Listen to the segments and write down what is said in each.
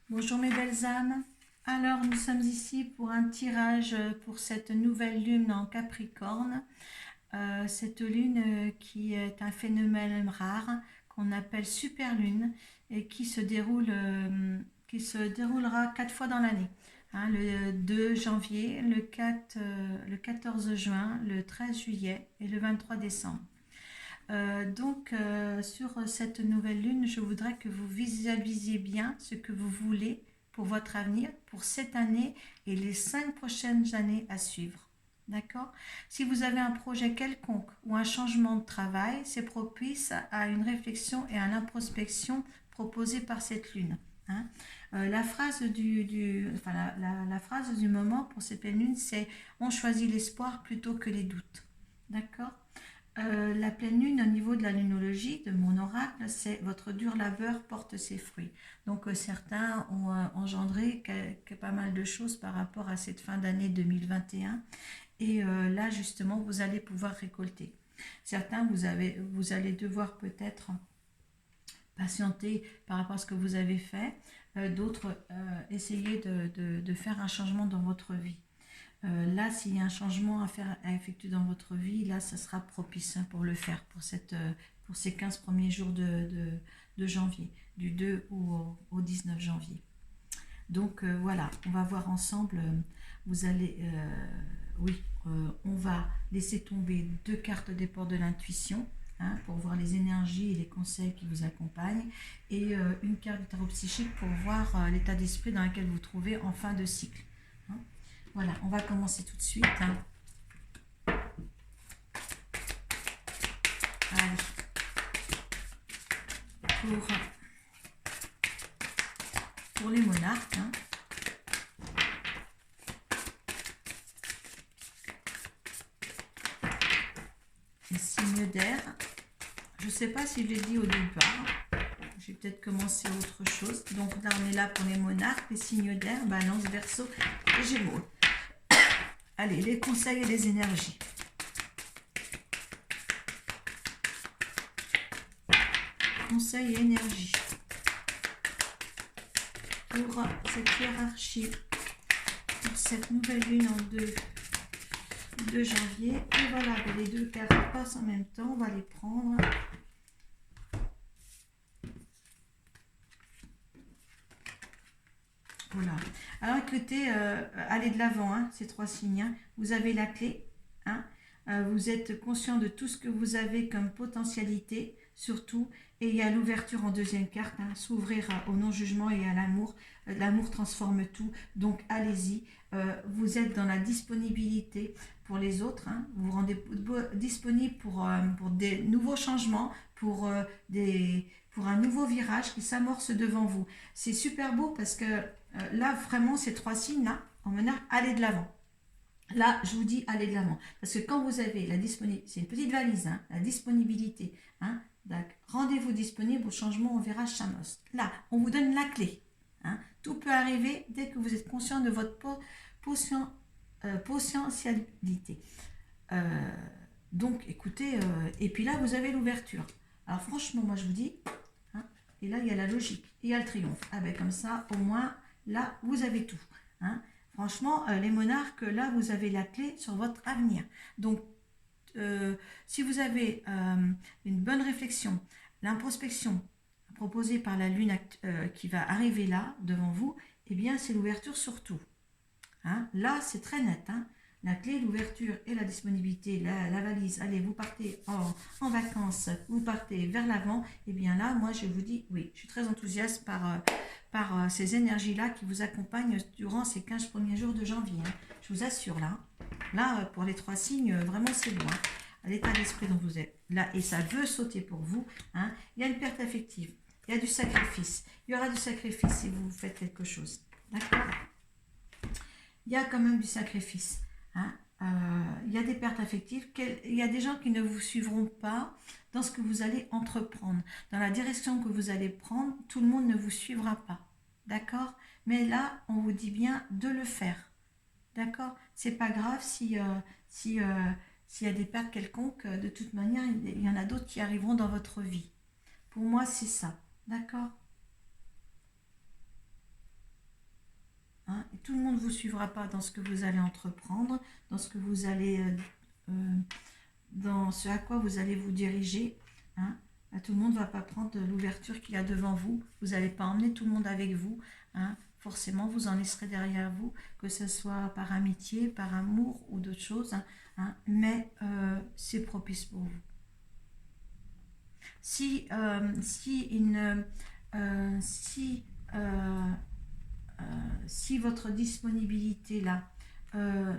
Bonjour mes belles âmes. Alors nous sommes ici pour un tirage pour cette nouvelle lune en Capricorne. Cette lune qui est un phénomène rare qu'on appelle super lune et qui se déroulera 4 fois dans l'année. Hein, le 2 janvier, le 14 juin, le 13 juillet et le 23 décembre. Sur cette nouvelle lune, je voudrais que vous visualisiez bien ce que vous voulez pour votre avenir, pour cette année et les 5 prochaines années à suivre. D'accord? Si vous avez un projet quelconque ou un changement de travail, c'est propice à une réflexion et à l'introspection proposée par cette lune. Hein. La phrase la phrase du moment pour cette pleine lune, c'est on choisit l'espoir plutôt que les doutes. D'accord? La pleine lune au niveau de la lunologie, de mon oracle, c'est votre dur labeur porte ses fruits. Donc certains ont engendré pas mal de choses par rapport à cette fin d'année 2021. Et là justement, vous allez pouvoir récolter. Certains, vous allez devoir peut-être patienter par rapport à ce que vous avez fait. D'autres, essayer de faire un changement dans votre vie. Là, s'il y a un changement à effectuer dans votre vie, là, ça sera propice pour le faire, pour ces 15 premiers jours de janvier, du 2 au 19 janvier. Donc voilà, on va voir ensemble, vous allez, oui, on va laisser tomber 2 cartes des ports de l'intuition, hein, pour voir les énergies et les conseils qui vous accompagnent, et une carte du tarot psychique pour voir l'état d'esprit dans lequel vous vous trouvez en fin de cycle. Hein. Voilà, on va commencer tout de suite. Hein. Allez, pour les monarques. Hein. Les signes d'air. Je ne sais pas si je l'ai dit au départ. Je vais peut-être commencer autre chose. Donc là, on est là pour les monarques, les signes d'air, Balance, Verseau et Gémeaux. Allez, les conseils et les énergies. Conseils et énergie. Pour cette hiérarchie, pour cette nouvelle lune en 2 janvier. Et voilà, les 2 cartes passent en même temps. On va les prendre. Voilà. Alors écoutez, allez de l'avant, hein, ces 3 signes. Hein. Vous avez la clé. Hein. Vous êtes conscient de tout ce que vous avez comme potentialité, surtout. Et il y a l'ouverture en deuxième carte, hein, s'ouvrir au non-jugement et à l'amour. L'amour transforme tout, donc allez-y. Vous êtes dans la disponibilité pour les autres. Hein. Vous vous rendez disponible pour des nouveaux changements, pour un nouveau virage qui s'amorce devant vous. C'est super beau parce que là, vraiment, ces 3 signes-là, en menant, allez de l'avant. Là, je vous dis, allez de l'avant. Parce que quand vous avez la disponibilité, c'est une petite valise, hein, la disponibilité. Hein, rendez-vous disponible au changement, au virage s'amorce. Là, on vous donne la clé. Hein, tout peut arriver dès que vous êtes conscient de votre potentialité. Donc, écoutez, et puis là, vous avez l'ouverture. Alors, franchement, moi, je vous dis, hein, et là, il y a la logique, il y a le triomphe. Ah ben, comme ça, au moins, là, vous avez tout. Hein. Franchement, les monarques, là, vous avez la clé sur votre avenir. Donc, si vous avez une bonne réflexion, l'introspection proposée par la lune qui va arriver là, devant vous, eh bien, c'est l'ouverture sur tout. Hein. Là, c'est très net. Hein. La clé, l'ouverture et la disponibilité, la valise, allez, vous partez en vacances, vous partez vers l'avant, et bien là, moi, je vous dis, oui, je suis très enthousiaste par ces énergies-là qui vous accompagnent durant ces 15 premiers jours de janvier. Hein. Je vous assure, là. Là, pour les 3 signes, vraiment, c'est bon. Hein. L'état d'esprit dont vous êtes là, et ça veut sauter pour vous. Hein. Il y a une perte affective, il y a du sacrifice. Il y aura du sacrifice si vous faites quelque chose. D'accord ? Il y a quand même du sacrifice. Hein. Il y a des pertes affectives. Il y a des gens qui ne vous suivront pas dans ce que vous allez entreprendre. Dans la direction que vous allez prendre, tout le monde ne vous suivra pas. D'accord ? Mais là, on vous dit bien de le faire. D'accord ? C'est pas grave s'il y a des pertes quelconques. De toute manière, il y en a d'autres qui arriveront dans votre vie. Pour moi, c'est ça. D'accord ? tout le monde ne vous suivra pas dans ce que vous allez entreprendre, dans ce que vous allez, dans ce à quoi vous allez vous diriger. Hein. Tout le monde ne va pas prendre l'ouverture qu'il y a devant vous. Vous n'allez pas emmener tout le monde avec vous. Hein. Forcément, vous en laisserez derrière vous, que ce soit par amitié, par amour ou d'autres choses. Hein. Mais c'est propice pour vous. Si, si votre disponibilité là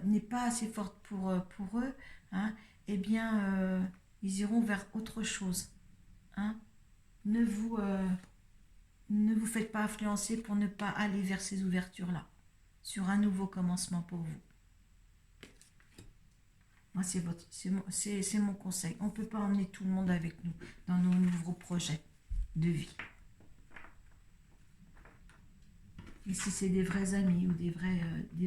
n'est pas assez forte pour eux, hein, eh bien, ils iront vers autre chose. Hein. Ne vous faites pas influencer pour ne pas aller vers ces ouvertures-là, sur un nouveau commencement pour vous. Moi, c'est mon conseil. On ne peut pas emmener tout le monde avec nous dans nos nouveaux projets de vie. Et si c'est des vrais amis ou des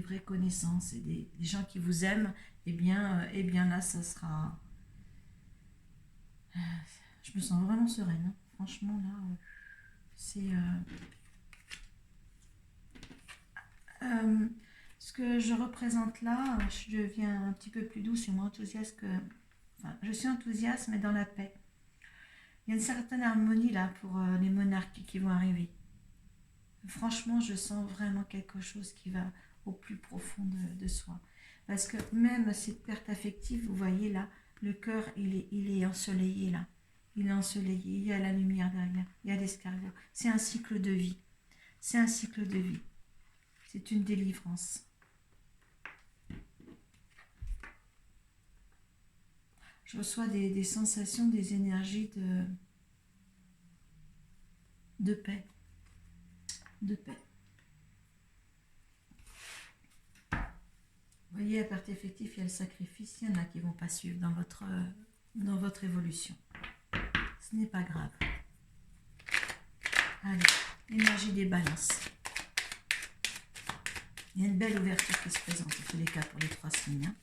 vraies connaissances et des gens qui vous aiment, eh bien là, ça sera... je me sens vraiment sereine. Hein. Franchement, là, c'est... ce que je représente là, je deviens un petit peu plus douce et moins enthousiaste que... Enfin, je suis enthousiaste, mais dans la paix. Il y a une certaine harmonie là pour les monarques qui vont arriver. Franchement, je sens vraiment quelque chose qui va au plus profond de soi. Parce que même cette perte affective, vous voyez là, le cœur, il est ensoleillé là. Il est ensoleillé, il y a la lumière derrière, il y a l'escargot. C'est un cycle de vie. C'est un cycle de vie. C'est une délivrance. Je reçois des sensations, des énergies de paix. De paix. Vous voyez, à perte effective, il y a le sacrifice. Il y en a qui ne vont pas suivre dans votre évolution. Ce n'est pas grave. Allez, énergie des balances. Il y a une belle ouverture qui se présente, en tous les cas, pour les 3 signes. Hein.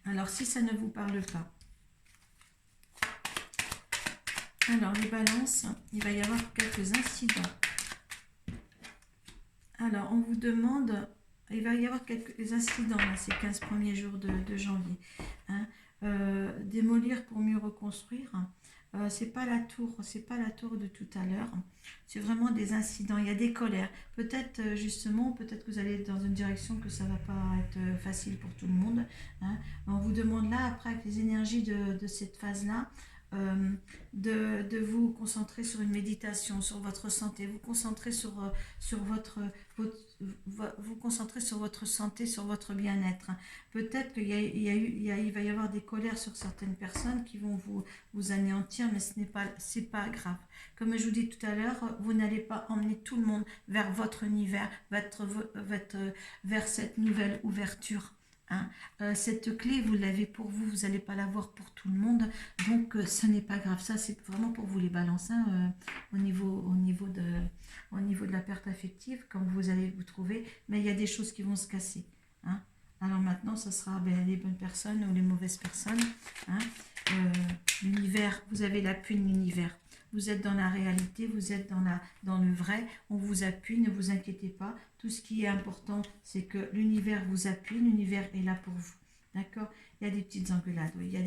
Alors, si ça ne vous parle pas, alors les balances, il va y avoir quelques incidents. Alors, on vous demande, il va y avoir quelques incidents là, ces 15 premiers jours de janvier. Hein. Démolir pour mieux reconstruire. C'est pas la tour de tout à l'heure. C'est vraiment des incidents. Il y a des colères. Peut-être justement, peut-être que vous allez dans une direction que ça va pas être facile pour tout le monde. Hein. On vous demande là, après avec les énergies de cette phase-là, de vous concentrer sur une méditation, sur votre santé, vous concentrer sur vous concentrer sur votre santé, sur votre bien-être. Peut-être qu'il il va y avoir des colères sur certaines personnes qui vont vous anéantir, mais c'est pas grave. Comme je vous dis tout à l'heure, vous n'allez pas emmener tout le monde vers votre univers, vers cette nouvelle ouverture. Hein. Cette clé, vous l'avez pour vous, vous n'allez pas l'avoir pour tout le monde, donc ce n'est pas grave. Ça, c'est vraiment pour vous les balances, hein, au niveau de la perte affective, quand vous allez vous trouver, mais il y a des choses qui vont se casser. Hein. Alors maintenant, ce sera les bonnes personnes ou les mauvaises personnes. Hein. L'univers, vous avez l'appui de l'univers. Vous êtes dans la réalité, vous êtes dans le vrai, on vous appuie, ne vous inquiétez pas. Tout ce qui est important, c'est que l'univers vous appuie, l'univers est là pour vous. D'accord? Il y a des petites engueulades, oui, il y a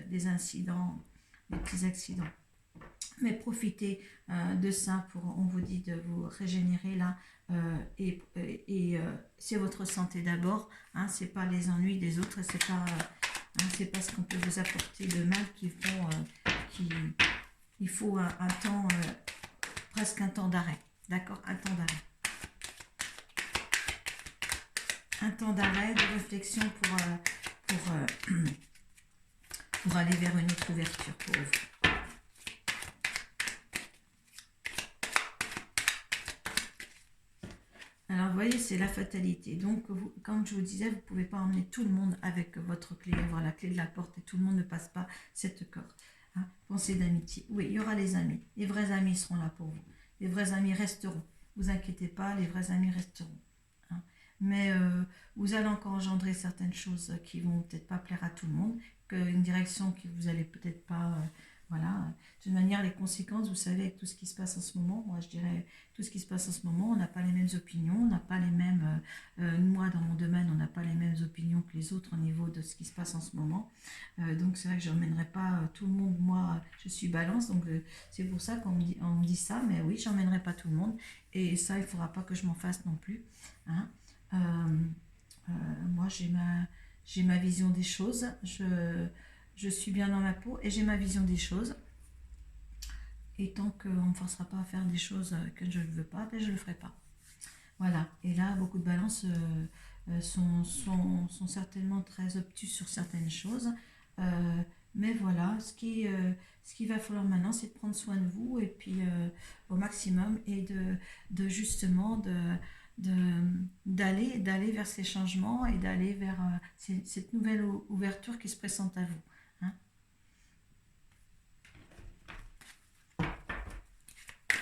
des incidents, des petits accidents. Mais profitez de ça on vous dit de vous régénérer là. Et c'est votre santé d'abord, hein, c'est pas les ennuis des autres, c'est pas ce qu'on peut vous apporter de mal il faut un temps, presque un temps d'arrêt, d'accord, un temps d'arrêt. Un temps d'arrêt, de réflexion pour aller vers une autre ouverture pour vous. Alors, vous voyez, c'est la fatalité. Donc, comme je vous disais, vous ne pouvez pas emmener tout le monde avec votre clé, avoir la clé de la porte et tout le monde ne passe pas cette corde. Hein, pensée d'amitié. Oui, il y aura les amis. Les vrais amis seront là pour vous. Les vrais amis resteront. Ne vous inquiétez pas, les vrais amis resteront. Hein. Mais vous allez encore engendrer certaines choses qui vont peut-être pas plaire à tout le monde, une direction que vous allez peut-être pas Voilà, de toute manière, les conséquences, vous savez, avec tout ce qui se passe en ce moment, moi je dirais tout ce qui se passe en ce moment, on n'a pas les mêmes opinions, on n'a pas les mêmes, moi dans mon domaine, on n'a pas les mêmes opinions que les autres au niveau de ce qui se passe en ce moment. Donc c'est vrai que je n'emmènerai pas tout le monde, moi je suis balance, donc c'est pour ça on me dit ça, mais oui, j'emmènerai pas tout le monde, et ça, il ne faudra pas que je m'en fasse non plus. Hein. Euh, moi j'ai ma vision des choses, je suis bien dans ma peau et j'ai ma vision des choses. Et tant qu'on ne me forcera pas à faire des choses que je ne veux pas, ben je ne le ferai pas. Voilà. Et là, beaucoup de balances sont certainement très obtus sur certaines choses. Mais voilà, ce qu'il va falloir maintenant, c'est de prendre soin de vous et puis au maximum et de justement d'aller vers ces changements et d'aller vers cette nouvelle ouverture qui se présente à vous. Hein.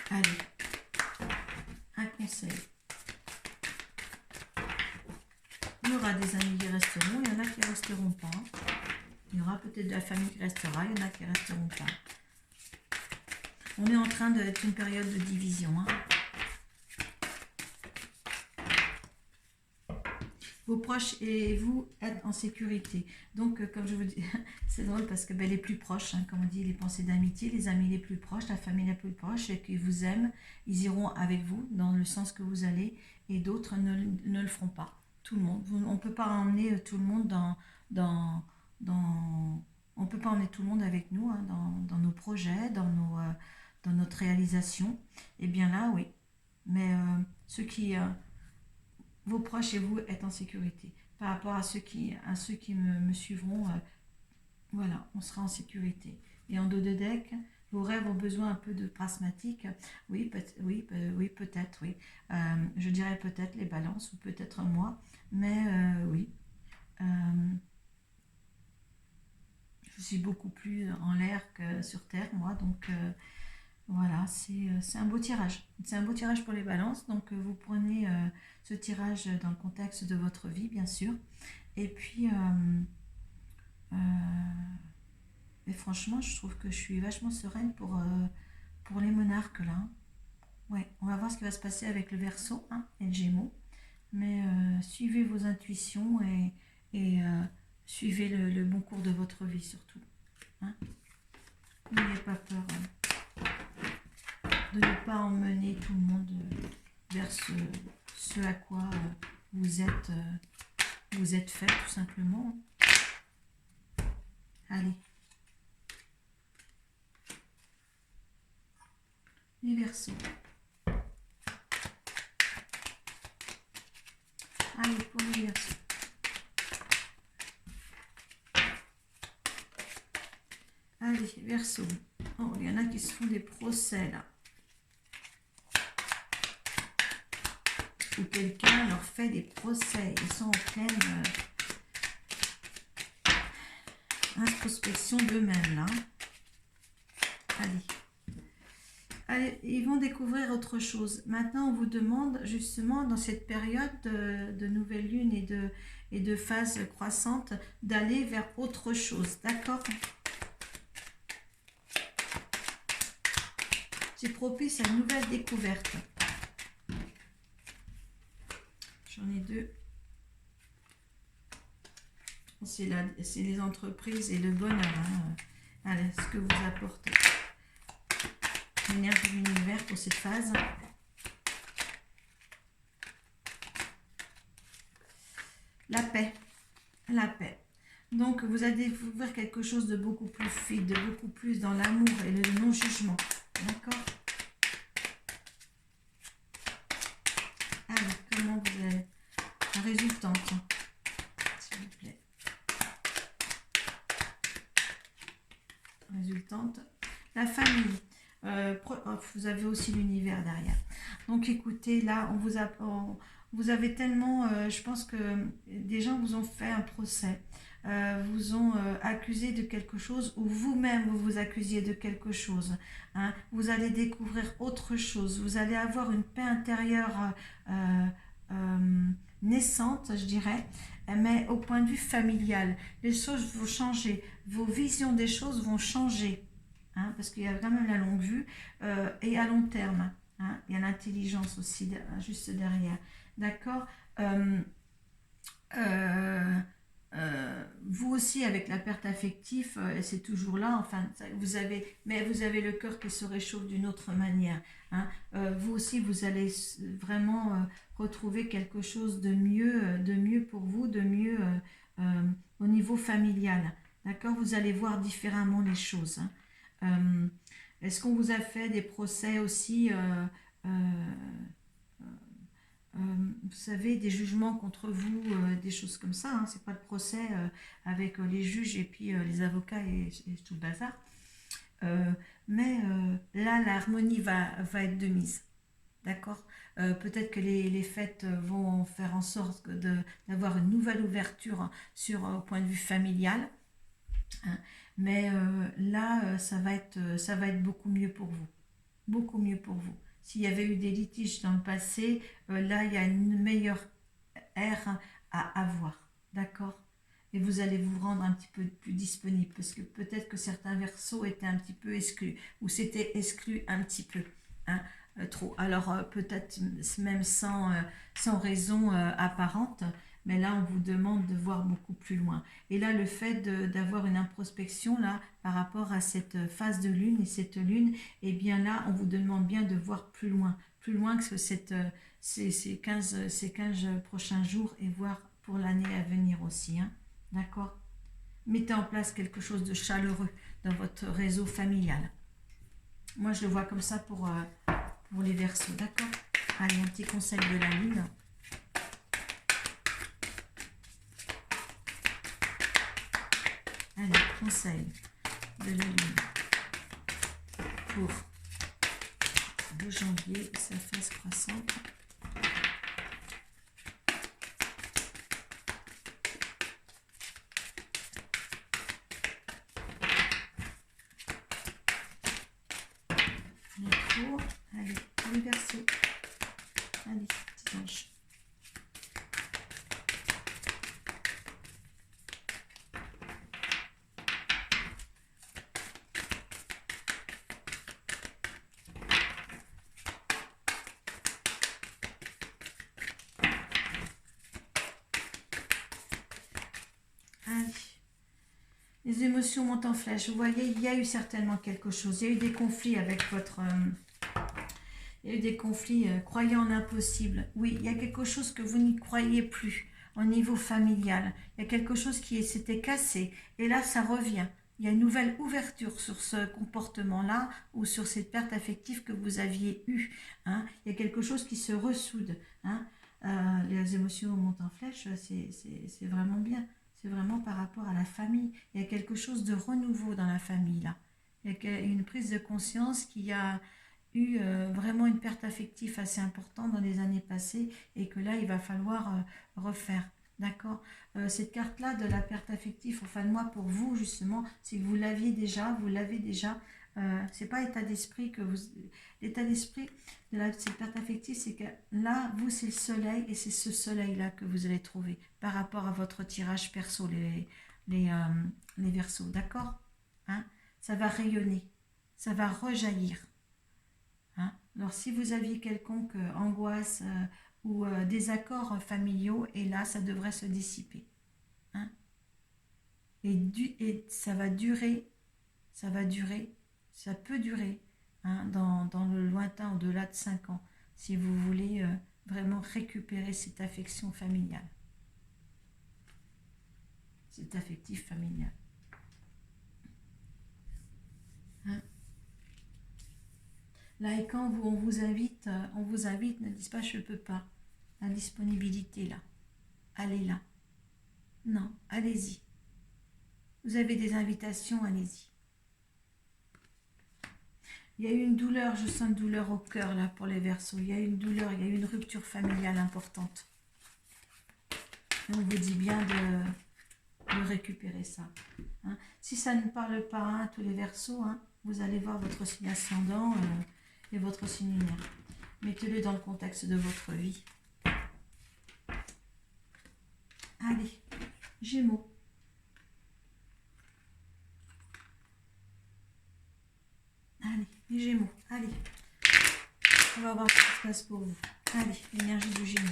Allez, un conseil. Il y aura des amis qui resteront, il y en a qui ne resteront pas. Il y aura peut-être de la famille qui restera, il y en a qui ne resteront pas. On est en train d'être une période de division. Hein. Vos proches et vous êtes en sécurité. Donc, comme je vous dis, c'est drôle parce que les plus proches, hein, comme on dit, les pensées d'amitié, les amis les plus proches, la famille la plus proche, et qui vous aiment, ils iront avec vous dans le sens que vous allez, et d'autres ne le feront pas. Tout le monde. On ne peut pas emmener tout le monde on peut pas emmener tout le monde avec nous hein, dans nos projets, dans notre réalisation. Et bien là, oui. Mais vos proches et vous êtes en sécurité. Par rapport à ceux qui me suivront, voilà, on sera en sécurité. Et en dos de deck, vos rêves ont besoin un peu de pragmatique. Oui, peut-être, oui. Je dirais peut-être les balances ou peut-être moi, mais oui. Je suis beaucoup plus en l'air que sur terre, moi, donc voilà, c'est un beau tirage. C'est un beau tirage pour les balances. Donc, vous prenez ce tirage dans le contexte de votre vie, bien sûr. Et puis, et franchement, je trouve que je suis vachement sereine pour les monarques, là. Ouais, on va voir ce qui va se passer avec le Verseau hein, et le Gémeaux. Mais suivez vos intuitions et suivez le bon cours de votre vie, surtout. Hein. N'ayez pas peur. De ne pas emmener tout le monde vers ce à quoi vous êtes fait tout simplement. Allez. Les Verseaux. Allez, pour les Verseaux. Allez, Verseaux. Oh, il y en a qui se font des procès là. Ou quelqu'un leur fait des procès. Ils sont en pleine introspection d'eux-mêmes là. Allez, ils vont découvrir autre chose. Maintenant, on vous demande justement dans cette période de nouvelle lune et de phase croissante d'aller vers autre chose. D'accord ? C'est propice à une nouvelle découverte. J'en ai deux. C'est les entreprises et le bonheur. Hein. Allez, ce que vous apporte l'énergie de l'univers pour cette phase. La paix. La paix. Donc, vous allez découvrir quelque chose de beaucoup plus fluide, de beaucoup plus dans l'amour et le non-jugement. D'accord ? Allez, comment vous allez ? La résultante, s'il vous plaît. Résultante. La famille. Vous avez aussi l'univers derrière. Donc, écoutez, là, vous avez tellement... je pense que des gens vous ont fait un procès. Vous ont accusé de quelque chose ou vous-même vous accusiez de quelque chose. Hein. Vous allez découvrir autre chose. Vous allez avoir une paix intérieure naissante, je dirais, mais au point de vue familial. Les choses vont changer. Vos visions des choses vont changer. hein, parce qu'il y a quand même la longue vue, et à long terme. Hein, il y a l'intelligence aussi juste derrière. D'accord. Vous aussi avec la perte affective, c'est toujours là, enfin, mais vous avez le cœur qui se réchauffe d'une autre manière. Hein. Vous aussi, vous allez vraiment retrouver quelque chose de mieux pour vous, de mieux au niveau familial. D'accord. Vous allez voir différemment les choses. Hein. Est-ce qu'on vous a fait des procès aussi euh, euh, vous savez, des jugements contre vous, des choses comme ça. Hein, c'est pas le procès avec les juges et puis les avocats et tout le bazar. Mais là, l'harmonie va être de mise. D'accord. Peut-être que les fêtes vont faire en sorte d'avoir une nouvelle ouverture sur au point de vue familial. Hein, mais là, ça va être beaucoup mieux pour vous. Beaucoup mieux pour vous. S'il y avait eu des litiges dans le passé, là, il y a une meilleure ère à avoir. D'accord. Et vous allez vous rendre un petit peu plus disponible parce que peut-être que certains versos étaient un petit peu exclus ou s'étaient exclus un petit peu. Hein, trop. Alors peut-être même sans raison apparente, mais là on vous demande de voir beaucoup plus loin. Et là le fait d'avoir une introspection là par rapport à cette phase de lune et cette lune, et bien là on vous demande bien de voir plus loin que ces 15 prochains jours et voir pour l'année à venir aussi. Hein. D'accord. Mettez en place quelque chose de chaleureux dans votre réseau familial. Moi je le vois comme ça pour les Verseaux, d'accord. Allez, un petit conseil de la lune. Allez, conseil de la lune pour le janvier, sa phase croissante. Allez, les Verseaux. Allez, petit ange. Allez. Les émotions montent en flèche. Vous voyez, il y a eu certainement quelque chose. Il y a eu des conflits avec votre... il y a eu des conflits, croyez en l'impossible. Oui, il y a quelque chose que vous n'y croyez plus au niveau familial. Il y a quelque chose qui s'était cassé. Et là, ça revient. Il y a une nouvelle ouverture sur ce comportement-là ou sur cette perte affective que vous aviez eue. Hein. Il y a quelque chose qui se ressoude. Hein. Les émotions montent en flèche, c'est vraiment bien. C'est vraiment par rapport à la famille. Il y a quelque chose de renouveau dans la famille, là. Il y a une prise de conscience qui a eu vraiment une perte affective assez importante dans les années passées et que là, il va falloir refaire. D'accord. Cette carte-là de la perte affective, enfin moi pour vous justement, si vous l'aviez déjà, vous l'avez déjà. C'est pas état d'esprit que vous... L'état d'esprit de cette perte affective, c'est que là, vous, c'est le soleil et c'est ce soleil-là que vous allez trouver par rapport à votre tirage perso, les Verseaux. D'accord. Hein. Ça va rayonner, ça va rejaillir. Hein. Alors si vous aviez quelconque angoisse ou désaccords familiaux, et là ça devrait se dissiper. Hein. Et ça va durer, ça peut durer hein, dans le lointain au-delà de 5 ans, si vous voulez vraiment récupérer cette affection familiale, cet affectif familial. Hein. Là, et quand on vous invite, ne dites pas je ne peux pas. La disponibilité là. Allez là. Non, allez-y. Vous avez des invitations, allez-y. Il y a eu une douleur, je sens une douleur au cœur là pour les Verseaux. Il y a eu une douleur, il y a eu une rupture familiale importante. Et on vous dit bien de récupérer ça. Hein. Si ça ne parle pas, hein, tous les Verseaux, hein, vous allez voir votre signe ascendant et votre signe lunaire. Mettez-le dans le contexte de votre vie. Allez, Gémeaux. les Gémeaux, allez. On va voir ce qui se passe pour vous. Allez, l'énergie du Gémeaux.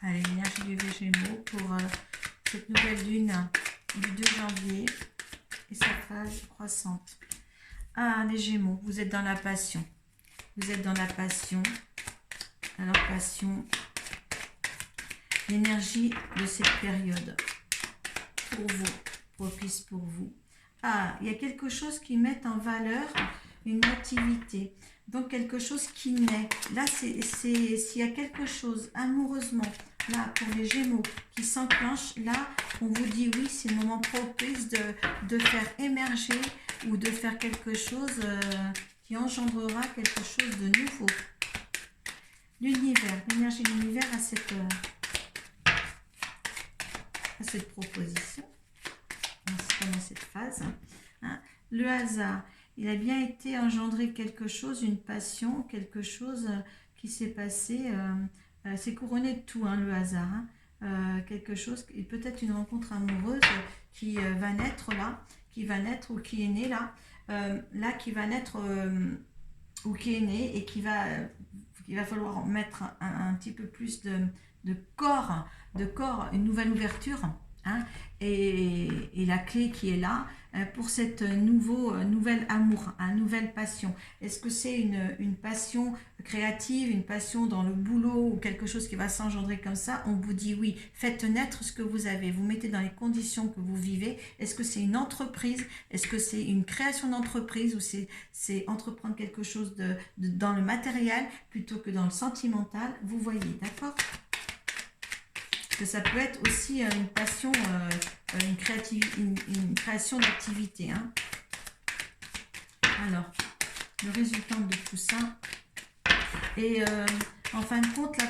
Allez, l'énergie du Gémeaux pour cette nouvelle lune du 2 janvier et sa phase croissante. Ah, les Gémeaux, vous êtes dans la passion. Vous êtes dans la passion. Alors, passion, l'énergie de cette période pour vous, propice pour vous. Ah, il y a quelque chose qui met en valeur une activité. Donc, quelque chose qui naît. Là, s'il y a quelque chose amoureusement, là, pour les Gémeaux, qui s'enclenche, là, on vous dit oui, c'est le moment propice de faire émerger ou de faire quelque chose qui engendrera quelque chose de nouveau. L'univers, l'énergie de l'univers à cette proposition, dans cette phase. Hein. Le hasard, il a bien été engendré quelque chose, une passion, quelque chose qui s'est passé, c'est couronné de tout, hein, le hasard. Hein. Quelque chose, peut-être une rencontre amoureuse qui va naître là, qui va naître ou qui est née là, qui va naître ou qui est née et qu'il va falloir mettre un petit peu plus de corps, une nouvelle ouverture. Hein, et la clé qui est là pour cette nouvelle amour, une nouvelle passion. Est-ce que c'est une passion créative, une passion dans le boulot ou quelque chose qui va s'engendrer comme ça? On vous dit oui, faites naître ce que vous avez, vous mettez dans les conditions que vous vivez. Est-ce que c'est une entreprise? Est-ce que c'est une création d'entreprise ou c'est entreprendre quelque chose dans le matériel plutôt que dans le sentimental? Vous voyez, d'accord? Que ça peut être aussi une passion, une création d'activité. Hein. Alors, le résultat de tout ça. Et en fin de compte, là,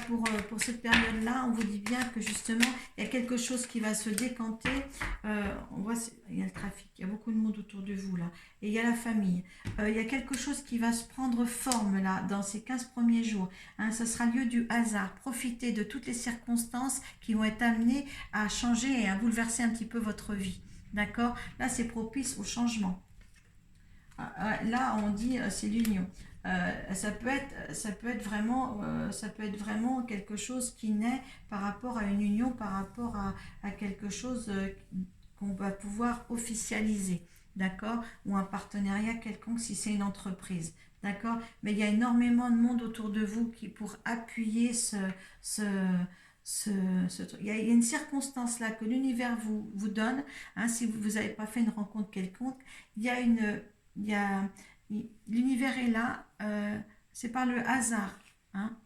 pour cette période-là, on vous dit bien que justement, il y a quelque chose qui va se décanter. On voit, il y a le trafic, il y a beaucoup de monde autour de vous, là. Et il y a la famille. Il y a quelque chose qui va se prendre forme, là, dans ces 15 premiers jours. Hein, ce sera lieu du hasard. Profitez de toutes les circonstances qui vont être amenées à changer et à bouleverser un petit peu votre vie. D'accord? Là, c'est propice au changement. Là, on dit c'est l'union. Ça peut être vraiment quelque chose qui naît par rapport à une union, par rapport à quelque chose qu'on va pouvoir officialiser, d'accord, ou un partenariat quelconque si c'est une entreprise, d'accord. Mais il y a énormément de monde autour de vous qui pour appuyer il y a une circonstance là que l'univers vous donne, hein, si vous n'avez pas fait une rencontre quelconque, l'univers est là, c'est par le hasard, hein,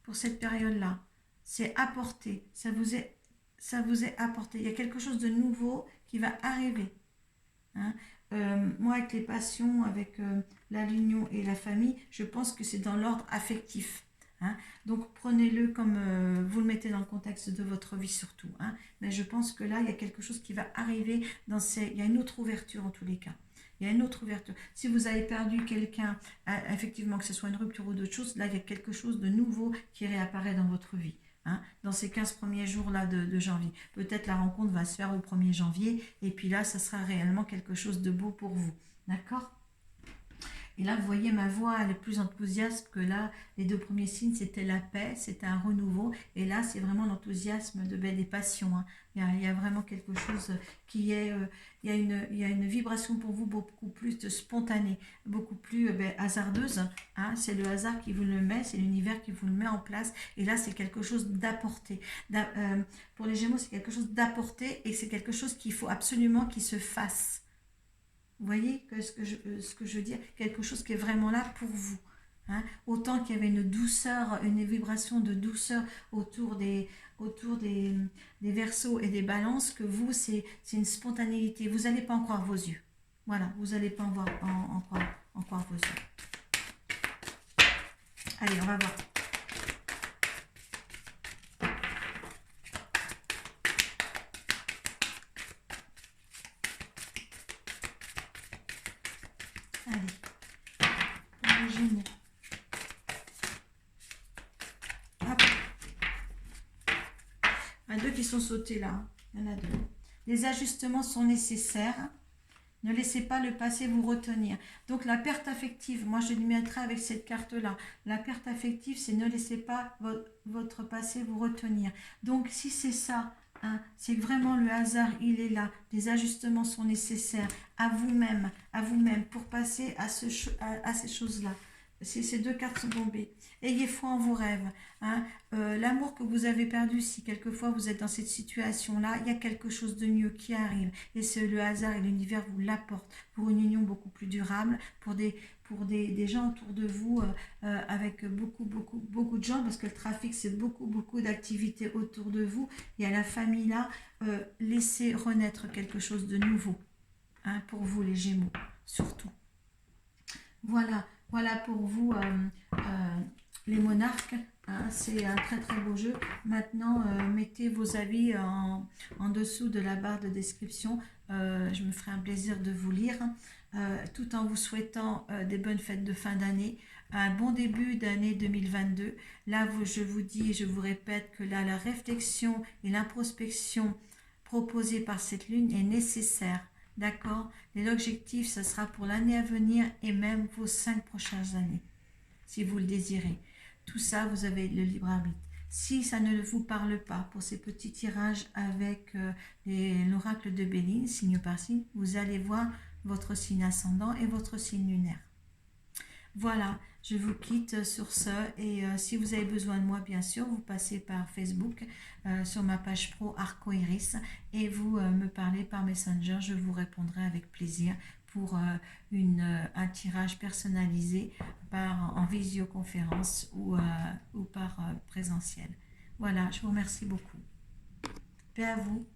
pour cette période-là. C'est apporté, ça vous est apporté. Il y a quelque chose de nouveau qui va arriver. Hein. Moi, avec les passions, avec l'union et la famille, je pense que c'est dans l'ordre affectif. Hein. Donc, prenez-le comme vous le mettez dans le contexte de votre vie surtout. Hein. Mais je pense que là, il y a quelque chose qui va arriver. Il y a une autre ouverture en tous les cas. Il y a une autre ouverture. Si vous avez perdu quelqu'un, effectivement, que ce soit une rupture ou d'autres choses, là, il y a quelque chose de nouveau qui réapparaît dans votre vie. Hein, dans ces 15 premiers jours-là de janvier. Peut-être la rencontre va se faire au 1er janvier, et puis là, ça sera réellement quelque chose de beau pour vous. D'accord ? Et là, vous voyez, ma voix, elle est plus enthousiaste que là. Les 2 premiers signes, c'était la paix, c'était un renouveau. Et là, c'est vraiment l'enthousiasme des passions. Hein. Il y a vraiment quelque chose qui est... il y a une vibration pour vous beaucoup plus spontanée, beaucoup plus hasardeuse. Hein. C'est le hasard qui vous le met, c'est l'univers qui vous le met en place. Et là, c'est quelque chose d'apporté. Pour les Gémeaux, c'est quelque chose d'apporté et c'est quelque chose qu'il faut absolument qu'il se fasse. Vous voyez ce que je veux dire? Quelque chose qui est vraiment là pour vous. Hein? Autant qu'il y avait une douceur, une vibration de douceur autour des Verseaux et des Balances, que vous, c'est une spontanéité. Vous n'allez pas en croire vos yeux. Voilà, vous n'allez pas en croire vos yeux. Allez, on va voir. Allez, pour les Gémeaux. Hop. Il y en a deux qui sont sautés là. Il y en a deux. Les ajustements sont nécessaires. Ne laissez pas le passé vous retenir. Donc la perte affective, moi je lui mettrai avec cette carte-là. La perte affective, c'est ne laissez pas votre passé vous retenir. Donc si c'est ça, hein, c'est que vraiment le hasard, il est là. Les ajustements sont nécessaires à vous-même pour passer à ces choses-là. Ces deux cartes sont tombées. Ayez foi en vos rêves. Hein. L'amour que vous avez perdu, si quelquefois vous êtes dans cette situation-là, il y a quelque chose de mieux qui arrive. Et c'est le hasard et l'univers vous l'apportent pour une union beaucoup plus durable, pour des gens autour de vous, avec beaucoup de gens, parce que le trafic, c'est beaucoup d'activités autour de vous. Et à la famille là, laissez renaître quelque chose de nouveau. Hein, pour vous les Gémeaux, surtout. Voilà pour vous les monarques. Hein, c'est un très beau jeu. Maintenant, mettez vos avis en dessous de la barre de description. Je me ferai un plaisir de vous lire. Tout en vous souhaitant des bonnes fêtes de fin d'année, un bon début d'année 2022. Là, je vous dis et je vous répète que là, la réflexion et l'introspection proposée par cette lune est nécessaire. D'accord? L'objectif, ce sera pour l'année à venir et même vos 5 prochaines années, si vous le désirez. Tout ça, vous avez le libre arbitre. Si ça ne vous parle pas pour ces petits tirages avec l'oracle de Béline, signe par signe, vous allez voir votre signe ascendant et votre signe lunaire. Voilà, je vous quitte sur ce et si vous avez besoin de moi, bien sûr, vous passez par Facebook sur ma page pro Arco Iris et vous me parlez par Messenger, je vous répondrai avec plaisir pour un tirage personnalisé en visioconférence ou par présentiel. Voilà, je vous remercie beaucoup. Paix à vous.